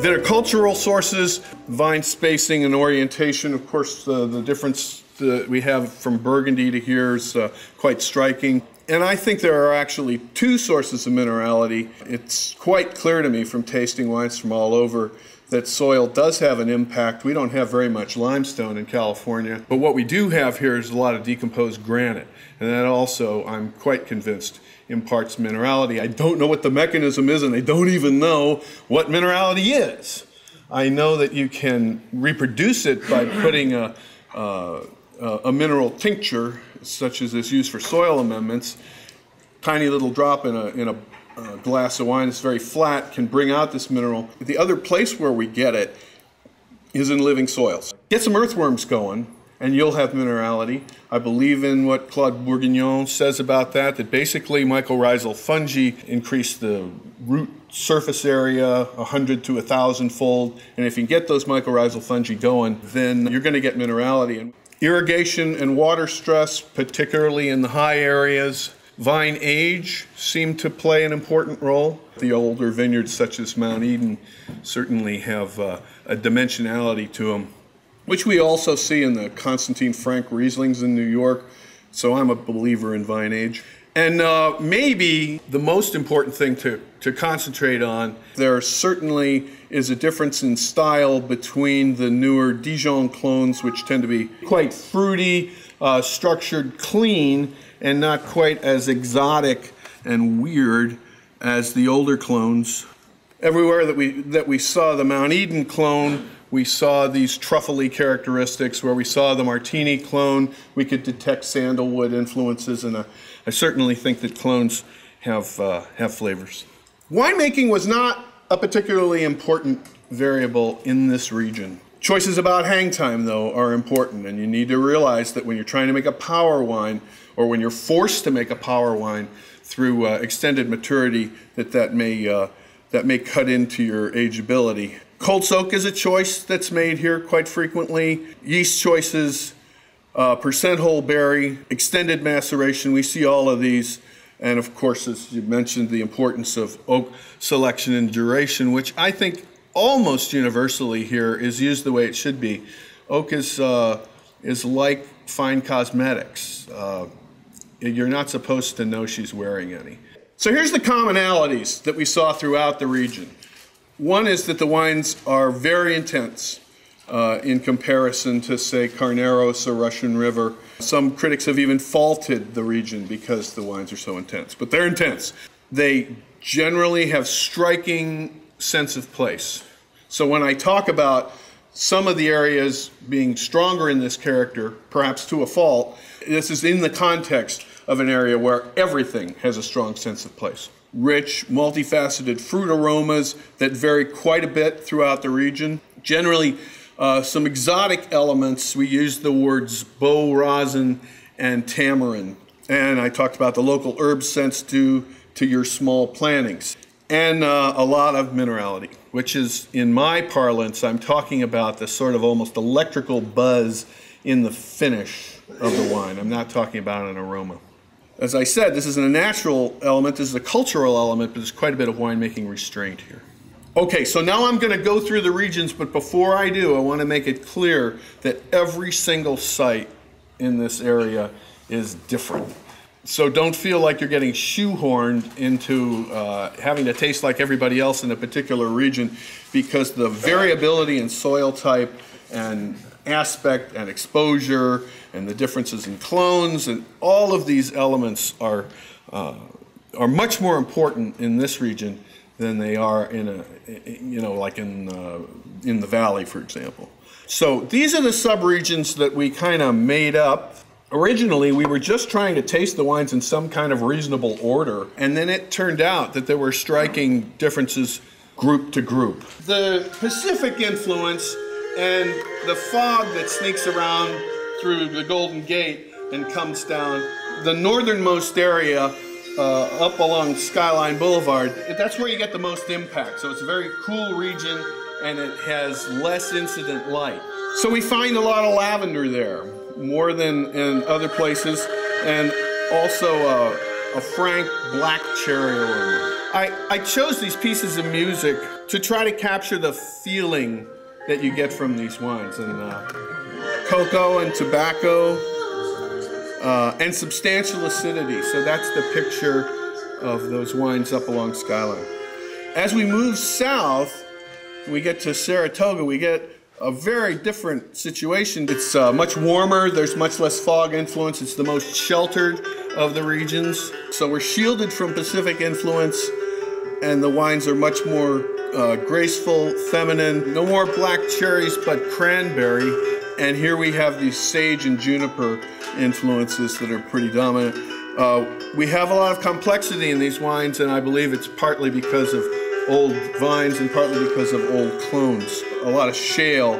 Viticultural sources, vine spacing and orientation. Of course, the difference that we have from Burgundy to here is quite striking. And I think there are actually two sources of minerality. It's quite clear to me from tasting wines from all over that soil does have an impact. We don't have very much limestone in California, but what we do have here is a lot of decomposed granite. And that also, I'm quite convinced, imparts minerality. I don't know what the mechanism is, and I don't even know what minerality is. I know that you can reproduce it by putting a mineral tincture, such as is used for soil amendments. Tiny little drop in a glass of wine that's very flat can bring out this mineral. The other place where we get it is in living soils. Get some earthworms going and you'll have minerality. I believe in what Claude Bourguignon says about that, that basically mycorrhizal fungi increase the root surface area 100 to 1,000-fold, and if you get those mycorrhizal fungi going, then you're going to get minerality. And irrigation and water stress, particularly in the high areas. Vine age seem to play an important role. The older vineyards such as Mount Eden certainly have a dimensionality to them, which we also see in the Constantine Frank Rieslings in New York. So I'm a believer in vine age. And maybe the most important thing to concentrate on, there certainly is a difference in style between the newer Dijon clones, which tend to be quite fruity, structured, clean, and not quite as exotic and weird as the older clones. Everywhere that we saw the Mount Eden clone, we saw these truffly characteristics. Where we saw the Martini clone, we could detect sandalwood influences, and I certainly think that clones have flavors. Winemaking was not a particularly important variable in this region. Choices about hang time, though, are important, and you need to realize that when you're trying to make a power wine, or when you're forced to make a power wine through extended maturity, that may cut into your ageability. Cold soak is a choice that's made here quite frequently. Yeast choices, percent whole berry, extended maceration, we see all of these. And of course, as you mentioned, the importance of oak selection and duration, which I think almost universally here is used the way it should be. Oak is like fine cosmetics. You're not supposed to know she's wearing any. So here's the commonalities that we saw throughout the region. One is that the wines are very intense in comparison to, say, Carneros or Russian River. Some critics have even faulted the region because the wines are so intense, but they're intense. They generally have striking sense of place. So when I talk about some of the areas being stronger in this character, perhaps to a fault, this is in the context of an area where everything has a strong sense of place. Rich, multifaceted fruit aromas that vary quite a bit throughout the region. Generally, some exotic elements. We use the words bow rosin and tamarind. And I talked about the local herb sense due to your small plantings. And a lot of minerality, which is, in my parlance, I'm talking about the sort of almost electrical buzz in the finish of the wine. I'm not talking about an aroma. As I said, this isn't a natural element, this is a cultural element, but there's quite a bit of winemaking restraint here. Okay, so now I'm going to go through the regions, but before I do, I want to make it clear that every single site in this area is different. So don't feel like you're getting shoehorned into having to taste like everybody else in a particular region, because the variability in soil type and aspect and exposure and the differences in clones and all of these elements are much more important in this region than they are in like in the valley, for example. So these are the subregions that we kind of made up. Originally, we were just trying to taste the wines in some kind of reasonable order, and then it turned out that there were striking differences group to group. The Pacific influence and the fog that sneaks around through the Golden Gate and comes down the northernmost area up along Skyline Boulevard, that's where you get the most impact. So it's a very cool region and it has less incident light. So we find a lot of lavender there, more than in other places, and also a frank black cherry aroma. I chose these pieces of music to try to capture the feeling that you get from these wines, and cocoa and tobacco and substantial acidity. So that's the picture of those wines up along Skyline. As we move south, we get to Saratoga, we get a very different situation. It's much warmer, there's much less fog influence, it's the most sheltered of the regions. So we're shielded from Pacific influence, and the wines are much more graceful, feminine. No more black cherries, but cranberry. And here we have these sage and juniper influences that are pretty dominant. We have a lot of complexity in these wines, and I believe it's partly because of old vines and partly because of old clones. A lot of shale,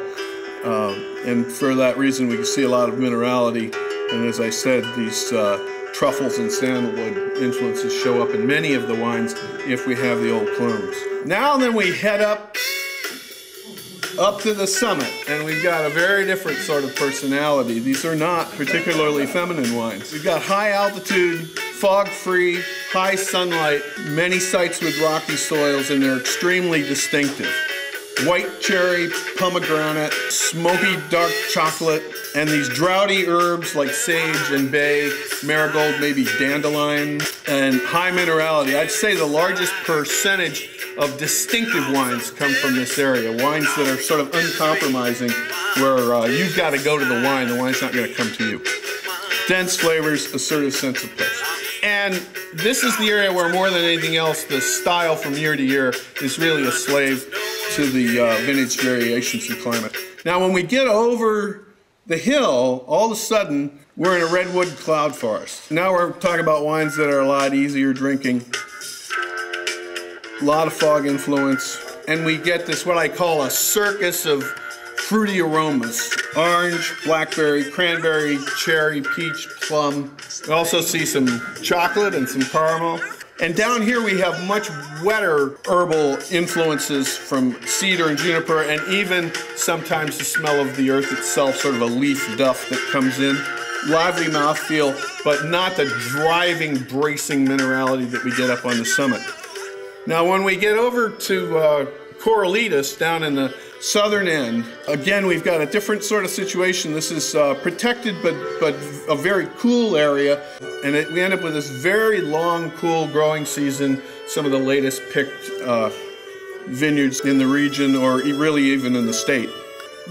and for that reason we can see a lot of minerality. And as I said, these truffles and sandalwood influences show up in many of the wines if we have the old clones. Now then we head up to the summit, and we've got a very different sort of personality. These are not particularly feminine wines. We've got high altitude, fog-free, high sunlight, many sites with rocky soils, and they're extremely distinctive. White cherry, pomegranate, smoky dark chocolate, and these droughty herbs like sage and bay, marigold, maybe dandelion, and high minerality. I'd say the largest percentage of distinctive wines come from this area. Wines that are sort of uncompromising, where you've got to go to the wine's not going to come to you. Dense flavors, assertive sense of place. And this is the area where, more than anything else, the style from year to year is really a slave to the vintage variations in climate. Now when we get over the hill, all of a sudden we're in a redwood cloud forest. Now we're talking about wines that are a lot easier drinking, a lot of fog influence, and we get this, what I call a circus of fruity aromas. Orange, blackberry, cranberry, cherry, peach, plum. We also see some chocolate and some caramel. And down here we have much wetter herbal influences from cedar and juniper, and even sometimes the smell of the earth itself, sort of a leaf duft that comes in. Lively mouthfeel, but not the driving, bracing minerality that we get up on the summit. Now when we get over to Corralitos down in the southern end, again we've got a different sort of situation. This is protected but a very cool area, and we end up with this very long, cool growing season. Some of the latest picked vineyards in the region, or really even in the state.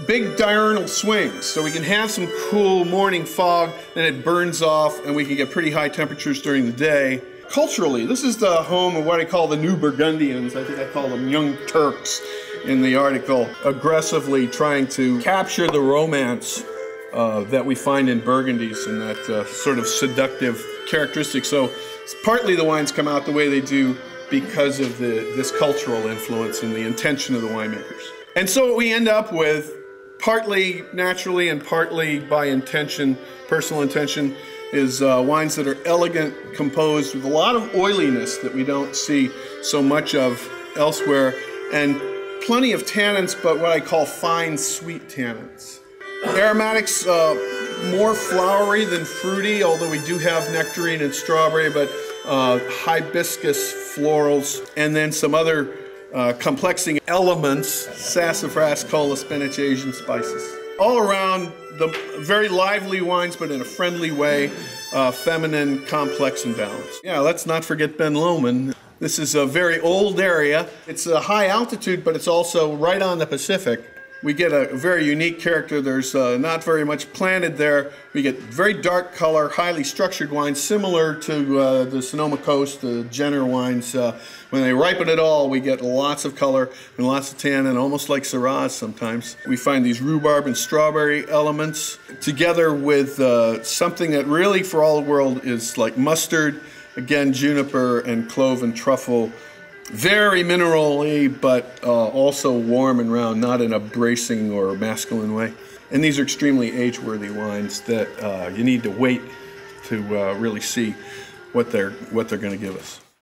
Big diurnal swings, so we can have some cool morning fog, then it burns off, and we can get pretty high temperatures during the day. Culturally, this is the home of what I call the New Burgundians. I think I call them Young Turks in the article, aggressively trying to capture the romance that we find in Burgundies and that sort of seductive characteristic. So partly the wines come out the way they do because of this cultural influence and the intention of the winemakers. And so what we end up with, partly naturally and partly by intention, personal intention, is wines that are elegant, composed with a lot of oiliness that we don't see so much of elsewhere, and plenty of tannins, but what I call fine, sweet tannins. Aromatics, more flowery than fruity, although we do have nectarine and strawberry, but hibiscus florals, and then some other complexing elements, sassafras, cola, spinach, Asian spices. All around, the very lively wines, but in a friendly way, feminine, complex, and balanced. Yeah, let's not forget Ben Lomond. This is a very old area. It's a high altitude, but it's also right on the Pacific. We get a very unique character. There's not very much planted there. We get very dark color, highly structured wines, similar to the Sonoma Coast, the Jenner wines. When they ripen it all, we get lots of color and lots of tannin, almost like Syrahs sometimes. We find these rhubarb and strawberry elements together with something that really, for all the world, is like mustard, again, juniper and clove and truffle. Very mineral-y, but also warm and round, not in a bracing or masculine way. And these are extremely age-worthy wines that you need to wait to really see what they're going to give us.